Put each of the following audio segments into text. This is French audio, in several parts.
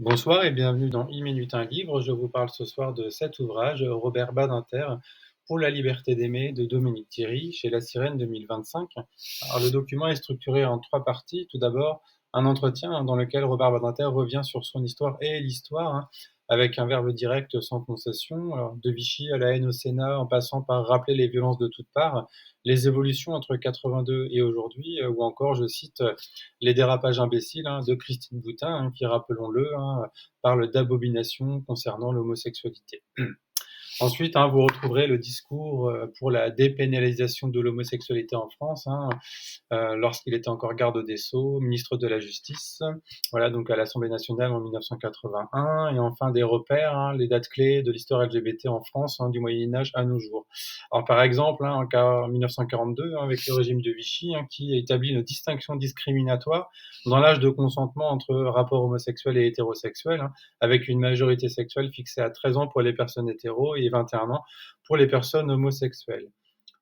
Bonsoir et bienvenue dans 1 minute un livre. Je vous parle ce soir de cet ouvrage, Robert Badinter, Pour la liberté d'aimer de Dominique Thierry, chez La Sirène 2025. Alors, le document est structuré en 3 parties. Tout d'abord, un entretien dans lequel Robert Badinter revient sur son histoire et l'histoire, avec un verbe direct sans concession. Alors, de Vichy à la haine au Sénat, en passant par rappeler les violences de toutes parts, les évolutions entre 82 et aujourd'hui, ou encore, je cite, les dérapages imbéciles de Christine Boutin, qui, rappelons-le, parle d'abomination concernant l'homosexualité. Ensuite, vous retrouverez le discours pour la dépénalisation de l'homosexualité en France, lorsqu'il était encore garde des Sceaux, ministre de la Justice, voilà, donc à l'Assemblée nationale en 1981, et enfin des repères, les dates clés de l'histoire LGBT en France, du Moyen-Âge à nos jours. Alors par exemple, en 1942, avec le régime de Vichy, qui établit une distinction discriminatoire dans l'âge de consentement entre rapports homosexuels et hétérosexuels, avec une majorité sexuelle fixée à 13 ans pour les personnes hétéros et 21 ans pour les personnes homosexuelles.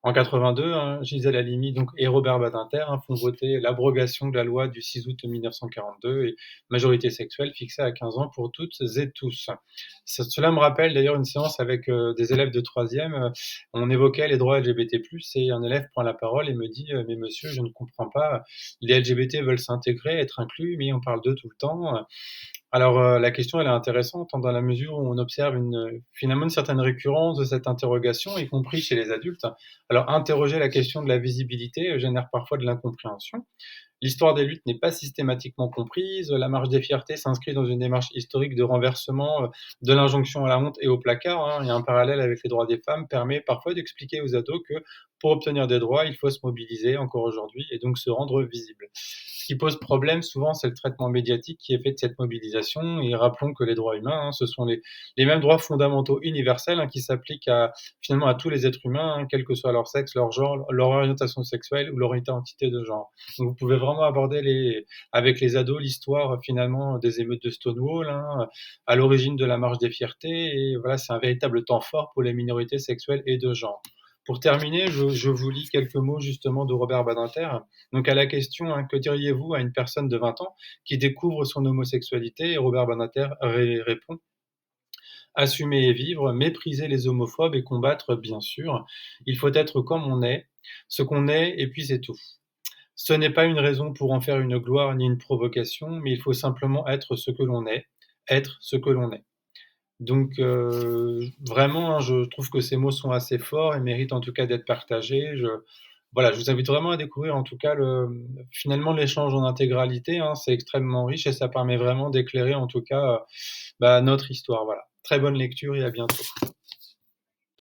En 82, Gisèle Halimi donc, et Robert Badinter font voter l'abrogation de la loi du 6 août 1942 et majorité sexuelle fixée à 15 ans pour toutes et tous. Cela me rappelle d'ailleurs une séance avec des élèves de 3e. On évoquait les droits LGBT+, et un élève prend la parole et me dit Mais monsieur, je ne comprends pas, les LGBT veulent s'intégrer, être inclus, mais on parle d'eux tout le temps. Alors, la question elle est intéressante, dans la mesure où on observe finalement une certaine récurrence de cette interrogation, y compris chez les adultes. Alors interroger la question de la visibilité, génère parfois de l'incompréhension. L'histoire des luttes n'est pas systématiquement comprise, la marche des fiertés s'inscrit dans une démarche historique de renversement, de l'injonction à la honte et au placard, Il y a un parallèle avec les droits des femmes permet parfois d'expliquer aux ados que, pour obtenir des droits, il faut se mobiliser encore aujourd'hui et donc se rendre visible. Ce qui pose problème souvent, c'est le traitement médiatique qui est fait de cette mobilisation, et rappelons que les droits humains, ce sont les mêmes droits fondamentaux universels, qui s'appliquent finalement à tous les êtres humains, quel que soit leur sexe, leur genre, leur orientation sexuelle ou leur identité de genre. Donc vous pouvez vraiment aborder avec les ados l'histoire finalement des émeutes de Stonewall, à l'origine de la marche des fiertés, et voilà, c'est un véritable temps fort pour les minorités sexuelles et de genre. Pour terminer, je vous lis quelques mots justement de Robert Badinter. Donc à la question que diriez-vous à une personne de 20 ans qui découvre son homosexualité, et Robert Badinter répond assumer et vivre, mépriser les homophobes et combattre, bien sûr. Il faut être comme on est, ce qu'on est, et puis c'est tout. Ce n'est pas une raison pour en faire une gloire ni une provocation, mais il faut simplement être ce que l'on est, être ce que l'on est. Donc vraiment, je trouve que ces mots sont assez forts et méritent en tout cas d'être partagés. Voilà, je vous invite vraiment à découvrir en tout cas finalement l'échange en intégralité, c'est extrêmement riche et ça permet vraiment d'éclairer en tout cas, notre histoire, voilà. Très bonne lecture et à bientôt.